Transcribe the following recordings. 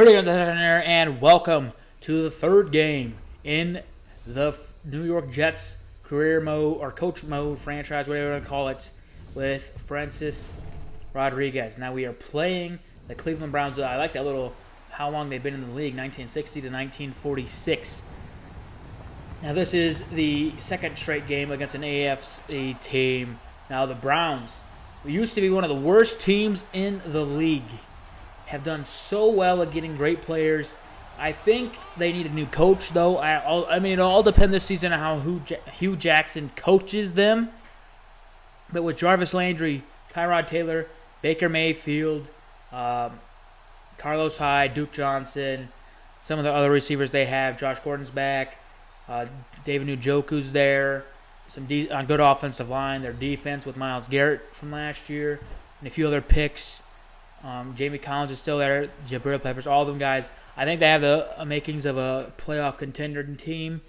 And welcome to the third game in the New York Jets career mode or coach mode franchise, whatever you want to call it, with Francis Rodriguez. Now we are playing the Cleveland Browns. I like that little how long they've been in the league, 1960 to 1946. Now this is the second straight game against an AFC team. Now the Browns, who used to be one of the worst teams in the league, have done so well at getting great players. I think they need a new coach, though. I mean, it'll all depend this season on how Hugh Jackson coaches them. But with Jarvis Landry, Tyrod Taylor, Baker Mayfield, Carlos Hyde, Duke Johnson, some of the other receivers they have, Josh Gordon's back, David Njoku's there, some good offensive line, their defense with Myles Garrett from last year, and a few other picks. Jamie Collins is still there, Jabril Peppers, all of them guys. I think they have the makings of a playoff contender team.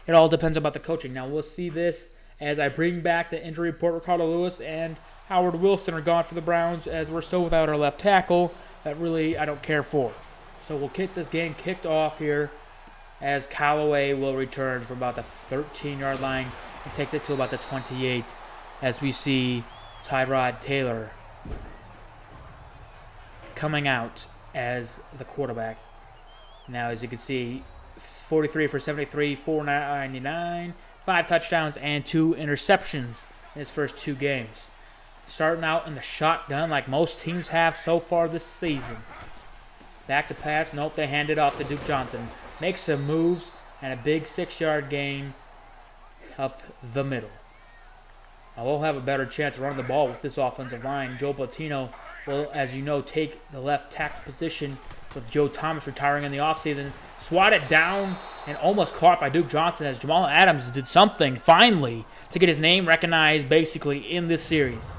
It all depends about the coaching. Now, we'll see this as I bring back the injury report. Ricardo Lewis and Howard Wilson are gone for the Browns, as we're still without our left tackle that really I don't care for. So we'll get this game kicked off here as Callaway will return from about the 13-yard line and takes it to about the 28 as we see Tyrod Taylor coming out as the quarterback. Now, as you can see, 43 for 73, 499, 5 touchdowns, and 2 interceptions in his first 2 games. Starting out in the shotgun like most teams have so far this season. Back to pass. Nope, they hand it off to Duke Johnson. Makes some moves and a big 6-yard gain up the middle. Now, we'll have a better chance of running the ball with this offensive line. Joe Platino will, as you know, take the left tackle position with Joe Thomas retiring in the offseason. Swatted down and almost caught by Duke Johnson as Jamal Adams did something, finally, to get his name recognized basically in this series.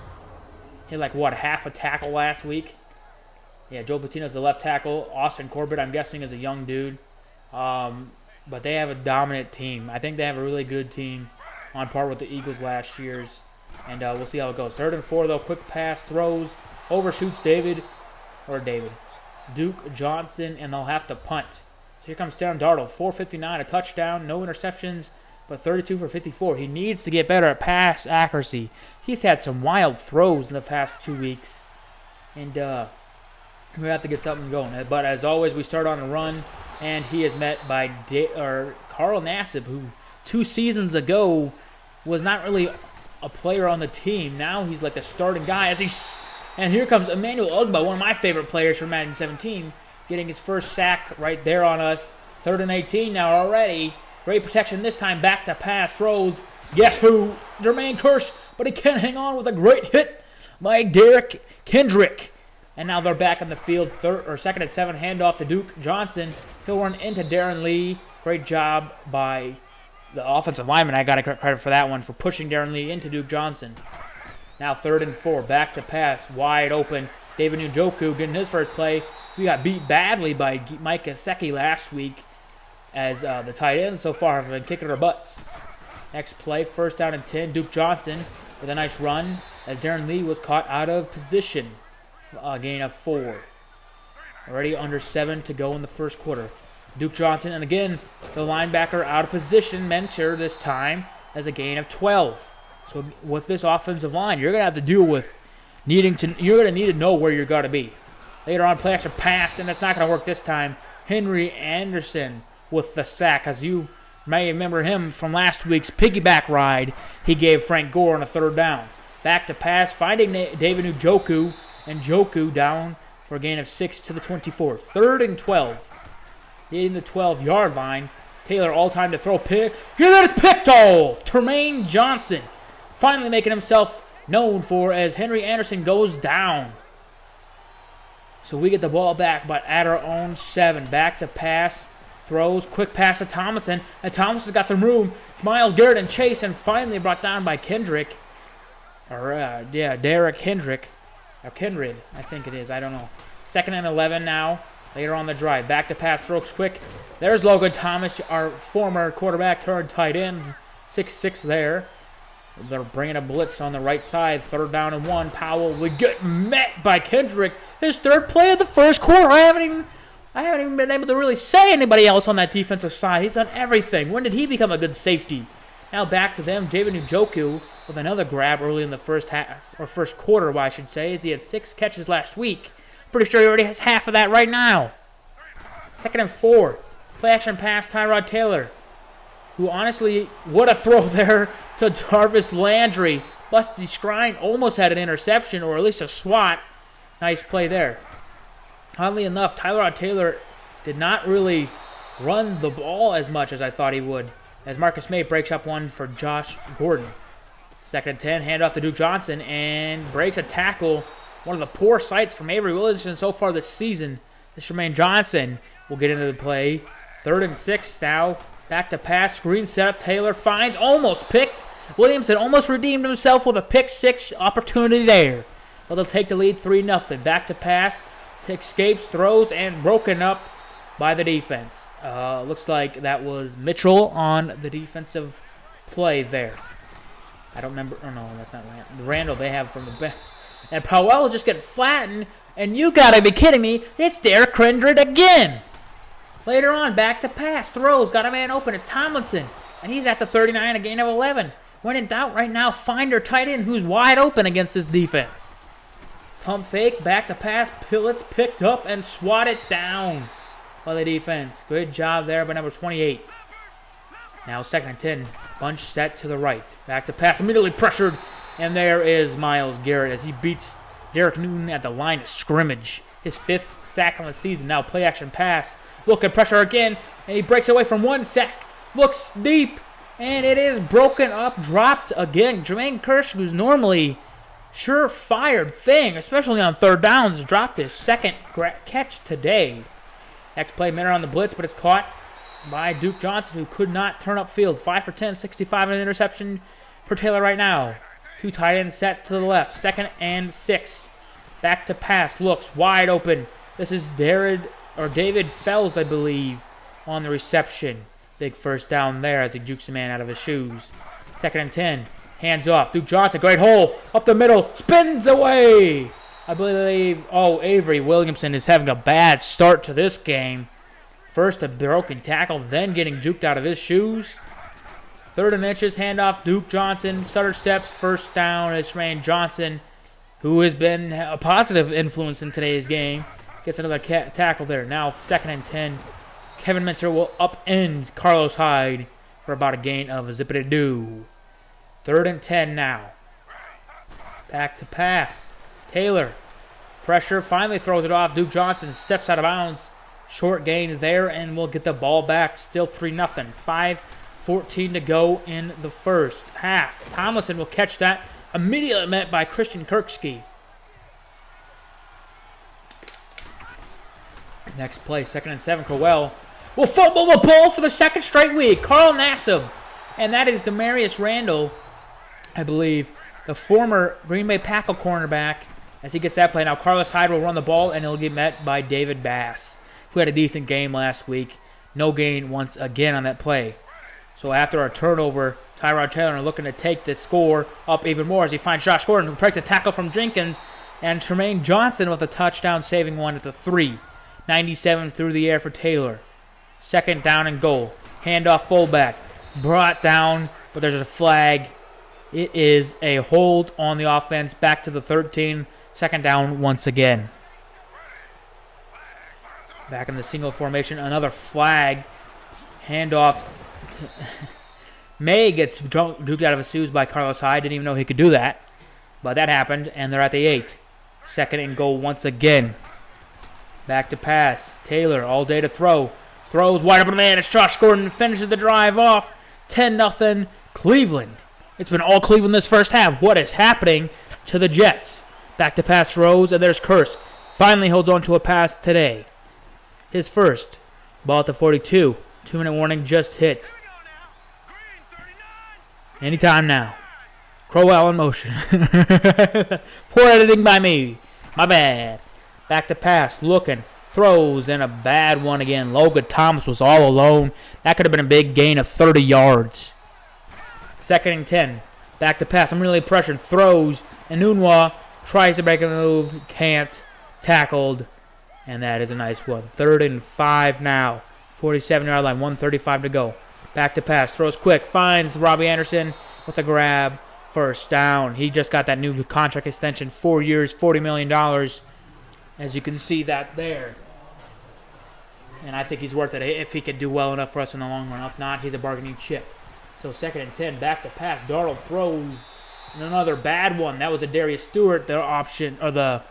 He had half a tackle last week. Yeah, Joe Patino's the left tackle. Austin Corbett, I'm guessing, is a young dude. But they have a dominant team. I think they have a really good team on par with the Eagles last year's. And we'll see how it goes. 3rd and 4, though. Quick pass, throws, overshoots Duke Johnson, and they'll have to punt. So here comes Sam Darnold, 459, a touchdown, no interceptions, but 32 for 54. He needs to get better at pass accuracy. He's had some wild throws in the past 2 weeks, and we have to get something going. But as always, we start on a run, and he is met by Carl Nassib, who 2 seasons ago was not really a player on the team. Now he's like the starting guy and here comes Emmanuel Ogbah, one of my favorite players from Madden 17, getting his first sack right there on us. 3rd and 18 now already. Great protection this time. Back to pass. Throws. Guess who? Jermaine Kearse. But he can't hang on with a great hit by Derek Kendrick. And now they're back on the field. 2nd and 7. Handoff to Duke Johnson. He'll run into Darren Lee. Great job by the offensive lineman. I got to credit for that one, for pushing Darren Lee into Duke Johnson. Now 3rd and 4, back to pass, wide open. David Njoku getting his first play. We got beat badly by Mike Gesicki last week, as the tight ends so far have been kicking our butts. Next play, 1st down and 10. Duke Johnson with a nice run as Darren Lee was caught out of position. A gain of 4. Already under 7 to go in the first quarter. Duke Johnson, and again, the linebacker out of position. Mentor this time as a gain of 12. So with this offensive line, you're going to have to deal with you're going to need to know where you're going to be. Later on, play action pass, and that's not going to work this time. Henry Anderson with the sack, as you may remember him from last week's piggyback ride he gave Frank Gore on a 3rd down. Back to pass, finding David Njoku, and Njoku down for a gain of 6 to the 24. 3rd and 12. Hitting the 12-yard line. Taylor all time to throw pick. Here that is picked off. Tremaine Johnson finally making himself known for as Henry Anderson goes down. So we get the ball back, but at our own 7. Back to pass. Throws. Quick pass to Tomlinson. And Tomlinson's got some room. Myles Garrett and Chase, and finally brought down by Kendrick. Derek Kendrick. Or Kindred, I think it is. I don't know. 2nd and 11 now. Later on the drive. Back to pass. Throws quick. There's Logan Thomas, our former quarterback turned tight end. 6'6" there. They're bringing a blitz on the right side. 3rd down and 1. Powell would get met by Kendrick. His 3rd play of the first quarter. I haven't even I haven't even been able to really say anybody else on that defensive side. He's done everything. When did he become a good safety? Now back to them. David Njoku with another grab early in the first half, or first quarter, I should say, as he had 6 catches last week. Pretty sure he already has half of that right now. 2nd and 4. Play action pass, Tyrod Taylor, who honestly, what a throw there to Jarvis Landry. Busty Scrine almost had an interception, or at least a swat. Nice play there. Oddly enough, Tyrod Taylor did not really run the ball as much as I thought he would, as Marcus May breaks up one for Josh Gordon. 2nd and 10, handoff to Duke Johnson, and breaks a tackle. One of the poor sights from Avery Williamson so far this season. This Jermaine Johnson will get into the play. 3rd and 6 now. Back to pass, screen setup. Taylor finds, almost picked. Williamson almost redeemed himself with a pick 6 opportunity there. But they'll take the lead 3-0. Back to pass, escapes, throws, and broken up by the defense. Looks like that was Mitchell on the defensive play there. I don't remember. Oh, no, that's not Randall. Randall they have from the back. And Powell just getting flattened. And you got to be kidding me. It's Derek Kindred again. Later on, back to pass. Throws. Got a man open. It's Tomlinson. And he's at the 39, a gain of 11. When in doubt right now, find your tight end who's wide open against this defense. Pump fake. Back to pass. Pillets picked up and swatted down by the defense. Good job there by number 28. Now 2nd and 10. Bunch set to the right. Back to pass. Immediately pressured. And there is Myles Garrett as he beats Derek Newton at the line of scrimmage. His 5th sack on the season. Now play action pass. Look at pressure again. And he breaks away from 1 sack. Looks deep. And it is broken up. Dropped again. Jermaine Kearse, who's normally sure-fired thing, especially on 3rd downs, dropped his 2nd catch today. Next play, Minner on the blitz, but it's caught by Duke Johnson, who could not turn upfield. 5 for 10, 65 and an interception for Taylor right now. 2 tight ends set to the left. 2nd and 6. Back to pass. Looks wide open. This is David Fells, I believe, on the reception. Big first down there as he jukes a man out of his shoes. 2nd and 10. Hands off. Duke Johnson, great hole. Up the middle. Spins away. I believe, Avery Williamson is having a bad start to this game. First a broken tackle, then getting juked out of his shoes. 3rd and inches, handoff, Duke Johnson. Stutter steps, first down is Jermaine Johnson, who has been a positive influence in today's game. Gets another tackle there. Now 2nd and 10. Kevin Minter will upend Carlos Hyde for about a gain of a zippity-doo. 3rd and 10 now. Back to pass. Taylor. Pressure. Finally throws it off. Duke Johnson steps out of bounds. Short gain there, and we'll get the ball back. Still 3-0. 5:14 to go in the first half. Tomlinson will catch that. Immediately met by Christian Kirksey. Next play. 2nd and 7. Crowell will fumble the ball for the 2nd straight week. Carl Nassib. And that is Demarius Randall, I believe, the former Green Bay Packers cornerback, as he gets that play. Now Carlos Hyde will run the ball, and he'll get met by David Bass, who had a decent game last week. No gain once again on that play. So after a turnover, Tyrod Taylor looking to take this score up even more as he finds Josh Gordon, who breaks a tackle from Jenkins, and Jermaine Johnson with a touchdown, saving one at the 3. 97 through the air for Taylor. 2nd down and goal. Handoff fullback. Brought down, but there's a flag. It is a hold on the offense. Back to the 13. 2nd down once again. Back in the single formation. Another flag. Handoff. May gets duped out of his shoes by Carlos Hyde. Didn't even know he could do that. But that happened, and they're at the 8. 2nd and goal once again. Back to pass. Taylor all day to throw. Throws wide open man. It's Josh Gordon. Finishes the drive off. 10-0 Cleveland. It's been all Cleveland this first half. What is happening to the Jets? Back to pass Rose, and there's Kearse. Finally holds on to a pass today. His first. Ball at the 42. 2-minute warning just hit. Anytime now. Crowell in motion. Poor editing by me. My bad. Back to pass. Looking. Throws, and a bad one again. Logan Thomas was all alone. That could have been a big gain of 30 yards. 2nd and 10. Back to pass. I'm really pressured. Throws, and Unwa tries to make a move. Can't. Tackled And that is a nice one. 3rd and 5 now. 47-yard line, 1:35 to go. Back to pass, throws quick, finds Robbie Anderson with a grab. First down. He just got that new contract extension, 4 years, $40 million. As you can see that there. And I think he's worth it if he could do well enough for us in the long run. If not, he's a bargaining chip. So 2nd and 10, back to pass. Darnold throws. And another bad one. That was a Darius Stewart, the option, or the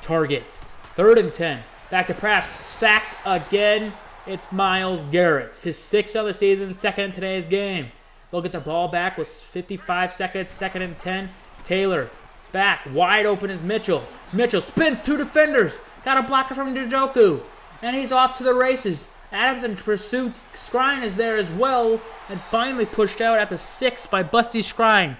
target. 3rd and 10, back to pass. Sacked again. It's Myles Garrett. His 6th of the season, 2nd in today's game. They'll get the ball back with 55 seconds, 2nd and 10. Taylor back, wide open is Mitchell. Mitchell spins 2 defenders. Got a blocker from Njoku. And he's off to the races. Adams in pursuit. Skrine is there as well. And finally pushed out at the 6 by Busty Skrine.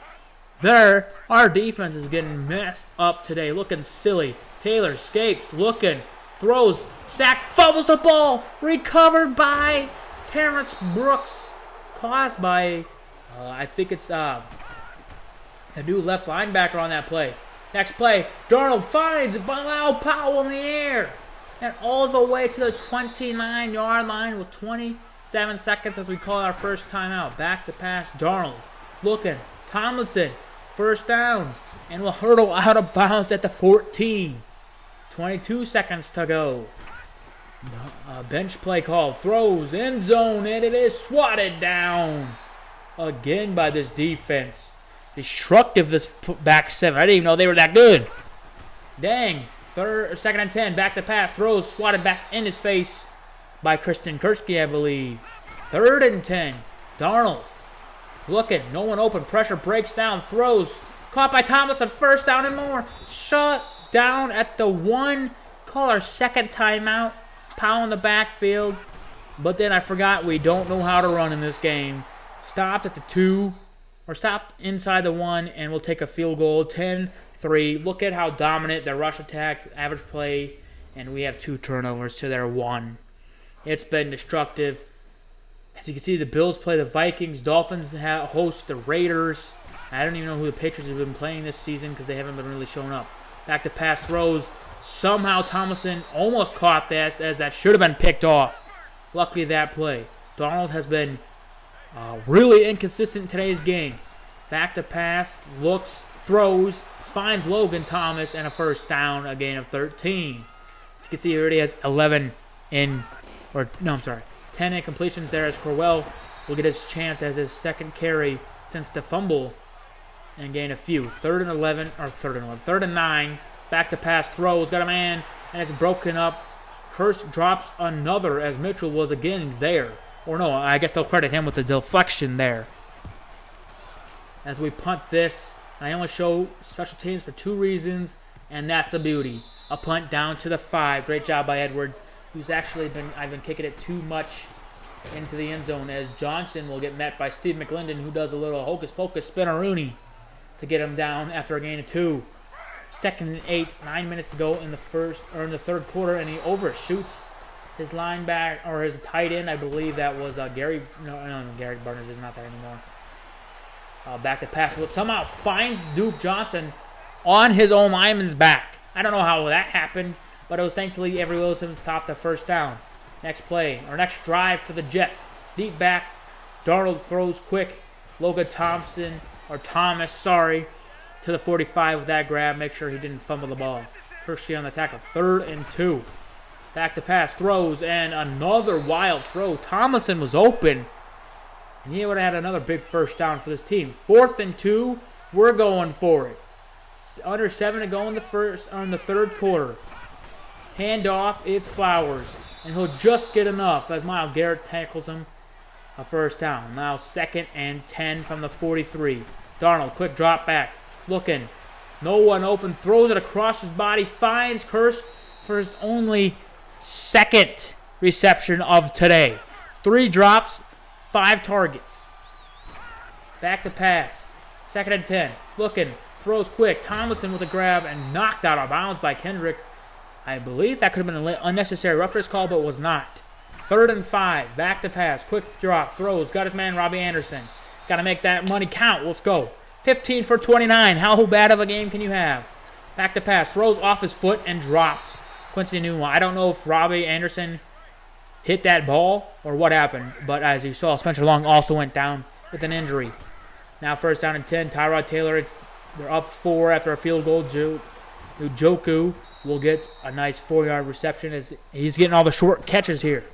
There, our defense is getting messed up today. Looking silly. Taylor escapes, looking, throws, sacked, fumbles the ball. Recovered by Terrence Brooks. Caused by, I think it's the new left linebacker on that play. Next play, Darnold finds Bilal Powell in the air. And all the way to the 29-yard line with 27 seconds as we call our first timeout. Back to pass, Darnold. Looking, Tomlinson, first down. And will hurdle out of bounds at the 14. 22 seconds to go. Bench play call. Throws, end zone, and it is swatted down. Again by this defense. Destructive, this back 7. I didn't even know they were that good. Dang. 2nd and 10, back to pass, throws, swatted back in his face by Christian Kursky, I believe. 3rd and 10, Darnold looking, no one open, pressure breaks down, throws, caught by Thomas, first down and more. Shut down at the 1, call our 2nd timeout. Powell in the backfield, but then I forgot we don't know how to run in this game. Stopped at the 2, or stopped inside the 1, and we'll take a field goal, 10-3. Look at how dominant the rush attack, average play, and we have 2 turnovers to their 1. It's been destructive. As you can see, the Bills play the Vikings. Dolphins host the Raiders. I don't even know who the Patriots have been playing this season because they haven't been really showing up. Back to pass throws. Somehow Tomlinson almost caught this as that should have been picked off. Luckily that play. Darnold has been really inconsistent in today's game. Back to pass, looks, throws, finds Logan Thomas, and a first down, a gain of 13. As you can see, he already has 10 incompletions there as Corwell will get his chance as his 2nd carry since the fumble and gain a few. 3rd and 9, back to pass, throws, got a man, and it's broken up. Hurst drops another as Mitchell was again there. Or no, I guess they'll credit him with the deflection there. As we punt this, I only show special teams for 2 reasons, and that's a beauty. A punt down to the 5. Great job by Edwards, who's actually I've been kicking it too much into the end zone as Johnson will get met by Steve McLendon, who does a little hocus-pocus spinneroonie to get him down after a gain of 2. 2nd and 8, 9 minutes to go in the 3rd quarter, and he overshoots his linebacker, or his tight end, I believe that was Gary. No, Gary Barnes is not there anymore. Back to pass, but somehow finds Duke Johnson on his own lineman's back. I don't know how that happened, but it was thankfully Avery Wilson stopped the first down. Next play, or next drive for the Jets. Deep back, Darnold throws quick. Logan Thomas, to the 45 with that grab. Make sure he didn't fumble the ball. Hershey on the tackle. 3rd and 2. Back to pass, throws, and another wild throw. Tomlinson was open, and he would have had another big first down for this team. 4th and 2, we're going for it. Under 7 to go in the 3rd quarter. Hand off, it's Flowers, and he'll just get enough as Myles Garrett tackles him. A first down. Now 2nd and 10 from the 43. Darnold, quick drop back, looking. No one open, throws it across his body, finds Kursk for his only 2nd reception of today. 3 drops, 5 targets. Back to pass. 2nd and 10. Looking. Throws quick. Tomlinson with a grab and knocked out of bounds by Kendrick. I believe that could have been an unnecessary roughness call, but was not. 3rd and 5. Back to pass. Quick drop. Throws. Got his man, Robbie Anderson. Got to make that money count. Let's go. 15 for 29. How bad of a game can you have? Back to pass. Throws off his foot and dropped. Quincy Newell. I don't know if Robbie Anderson hit that ball or what happened, but as you saw, Spencer Long also went down with an injury. Now first down and 10. Tyrod Taylor, they're up 4 after a field goal. Njoku will get a nice 4-yard reception as he's getting all the short catches here.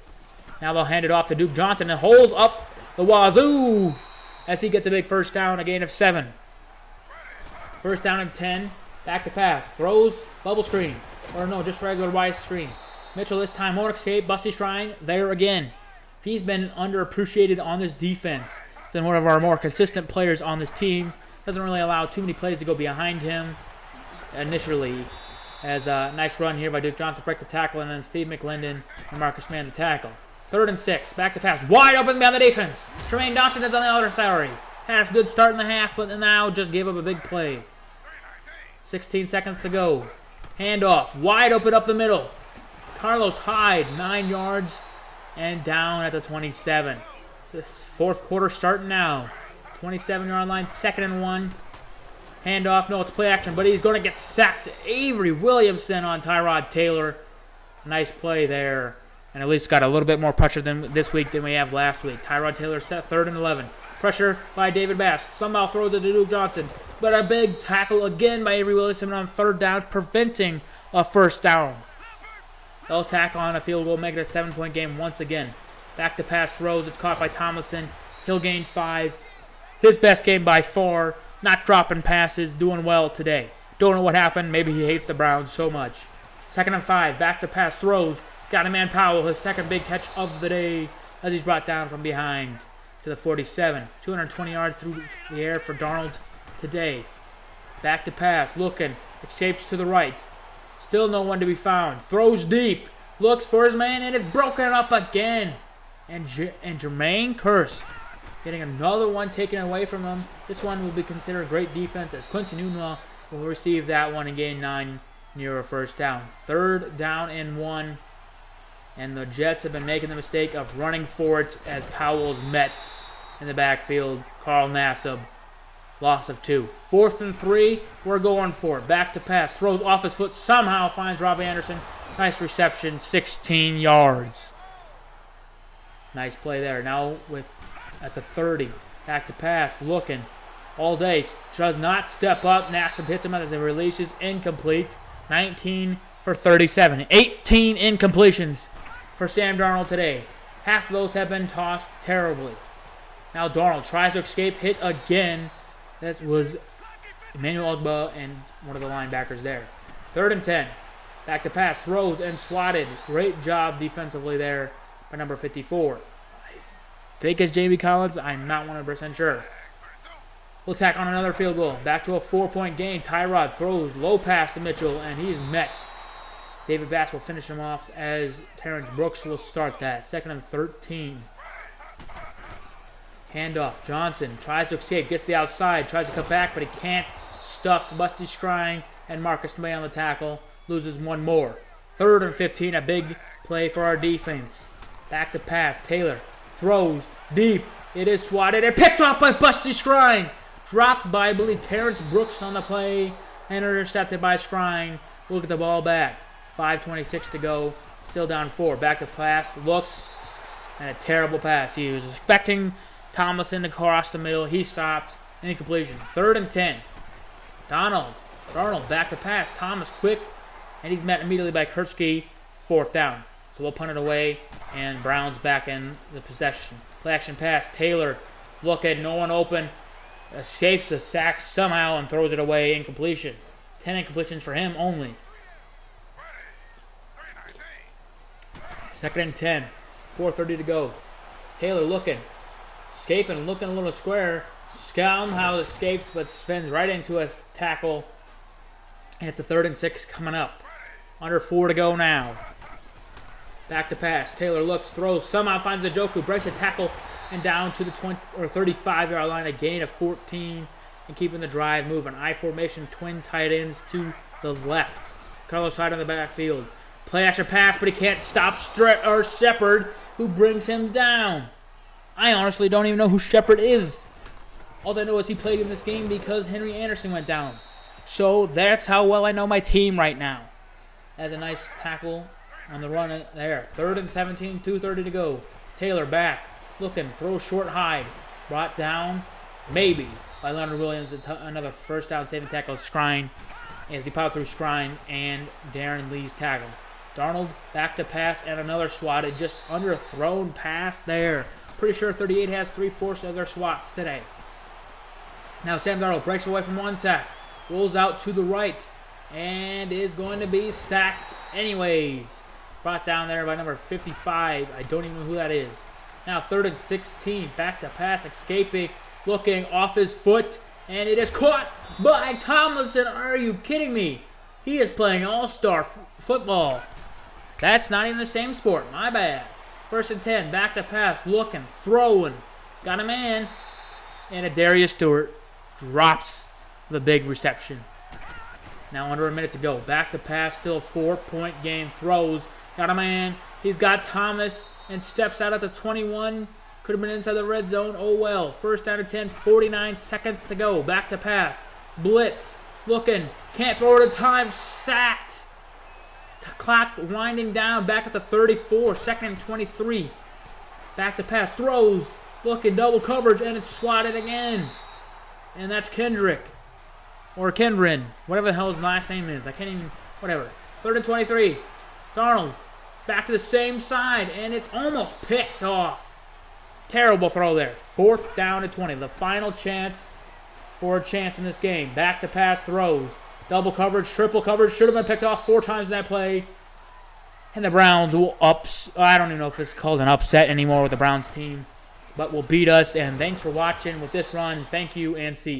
Now they'll hand it off to Duke Johnson and holds up the wazoo as he gets a big first down, a gain of 7. First down and 10. Back to pass. Throws, bubble screen. Or no, just regular wide screen. Mitchell this time won't escape. Busty Shrine there again. He's been underappreciated on this defense. He's been one of our more consistent players on this team. Doesn't really allow too many plays to go behind him initially. As a nice run here by Duke Johnson, break the tackle, and then Steve McLendon and Marcus Mann to tackle. 3rd and 6. Back to pass. Wide open by the defense. Tremaine Dawson is on the other side. Had a good start in the half, but now just gave up a big play. 16 seconds to go. Handoff. Wide open up the middle. Carlos Hyde, 9 yards and down at the 27. This 4th quarter starting now. 27-yard line, 2nd and 1. Handoff. No, it's play action, but he's going to get sacked. Avery Williamson on Tyrod Taylor. Nice play there. And at least got a little bit more pressure this week than we have last week. Tyrod Taylor set 3rd and 11. Pressure by David Bass. Somehow throws it to Duke Johnson. But a big tackle again by Avery Williamson on 3rd down, preventing a first down. They'll tack on a field goal, make it a 7-point game once again. Back to pass throws. It's caught by Tomlinson. He'll gain 5. His best game by far. Not dropping passes. Doing well today. Don't know what happened. Maybe he hates the Browns so much. 2nd and 5. Back to pass throws. Got a man Powell. His 2nd big catch of the day as he's brought down from behind to the 47. 220 yards through the air for Darnold today. Back to pass. Looking. Escapes to the right. Still no one to be found. Throws deep. Looks for his man, and it's broken up again. And Jermaine Kearse getting another one taken away from him. This one will be considered great defense as Quincy Newell will receive that one and gain 9 near a first down. 3rd down and 1. And the Jets have been making the mistake of running for it as Powell's met in the backfield. Carl Nassib. Loss of 2. 4th and 3. We're going for it. Back to pass. Throws off his foot. Somehow finds Robbie Anderson. Nice reception. 16 yards. Nice play there. Now at the 30. Back to pass. Looking all day. Does not step up. Nassib hits him as he releases. Incomplete. 19 for 37. 18 incompletions for Sam Darnold today. Half of those have been tossed terribly. Now Darnold tries to escape. Hit again. That was Emmanuel Ogba and one of the linebackers there. 3rd and 10. Back to pass. Throws and swatted. Great job defensively there by number 54. I think it's Jamie Collins. I'm not 100% sure. We'll tack on another field goal. Back to a 4-point game. Tyrod throws low pass to Mitchell, and he's met. David Bass will finish him off as Terrence Brooks will start that. 2nd and 13. Handoff. Johnson tries to escape. Gets the outside. Tries to cut back, but he can't. Stuffed. Busty Shrine and Marcus May on the tackle. Loses one more. 3rd and 15. A big play for our defense. Back to pass. Taylor throws deep. It is swatted and picked off by Busty Shrine. Dropped by, I believe, Terrence Brooks on the play and intercepted by Shrine. We'll get the ball back. 5:26 to go. Still down 4. Back to pass. Looks. And a terrible pass. He was expecting Tomlinson to cross the middle. He stopped. Incompletion. 3rd and 10. Darnold back to pass. Thomas quick. And he's met immediately by Kurtzke. 4th down. So we'll punt it away. And Browns back in the possession. Play action pass. Taylor looking. No one open. Escapes the sack somehow and throws it away. Incompletion. 10 incompletions for him only. 2nd and 10. 4:30 to go. Taylor looking. Escaping. Looking a little square. Somehow escapes but spins right into a tackle. And it's a 3rd and 6 coming up. Under 4 to go now. Back to pass. Taylor looks, throws, somehow finds the Njoku, breaks the tackle, and down to the 35-yard line. A gain of 14 and keeping the drive moving. I formation, twin tight ends to the left. Carlos Hyde on the backfield. Play action pass, but he can't stop Shepard, who brings him down. I honestly don't even know who Shepard is. All I know is he played in this game because Henry Anderson went down. So that's how well I know my team right now. has a nice tackle on the run there. 3rd and 17, 2:30 to go. Taylor back, looking, throw short Hyde. Brought down, maybe, by Leonard Williams. Another first down saving tackle, Skrine, as he popped through Skrine and Darren Lee's tackle. Darnold back to pass and another swatted, just underthrown pass there. Pretty sure 38 has 3/4 of their swats today. Now Sam Darnold breaks away from one sack, rolls out to the right, and is going to be sacked anyways. Brought down there by number 55. I don't even know who that is. Now 3rd and 16. Back to pass, escaping, looking off his foot, and it is caught by Tomlinson. Are you kidding me? He is playing all-star football. That's not even the same sport. My bad. 1st and 10. Back to pass, looking, throwing. Got a man. And Darius Stewart drops the big reception. Now under a minute to go. Back to pass, still a 4-point game. Throws. Got a man. He's got Thomas and steps out at the 21. Could have been inside the red zone. Oh well. 1st down and 10. 49 seconds to go. Back to pass. Blitz. Looking. Can't throw it in time. Sacked. Clock winding down. Back at the 34. 2nd and 23. Back to pass. Throws. Looking. Double coverage. And it's swatted again. And that's Kendrick. Or Kendrin. Whatever the hell his last name is. I can't even. Whatever. 3rd and 23. Darnold. Back to the same side. And it's almost picked off. Terrible throw there. 4th down and 20. The final chance for a chance in this game. Back to pass throws. Double coverage. Triple coverage. Should have been picked off 4 times in that play. And the Browns will I don't even know if it's called an upset anymore with the Browns team. But will beat us. And thanks for watching with this run. Thank you and see you.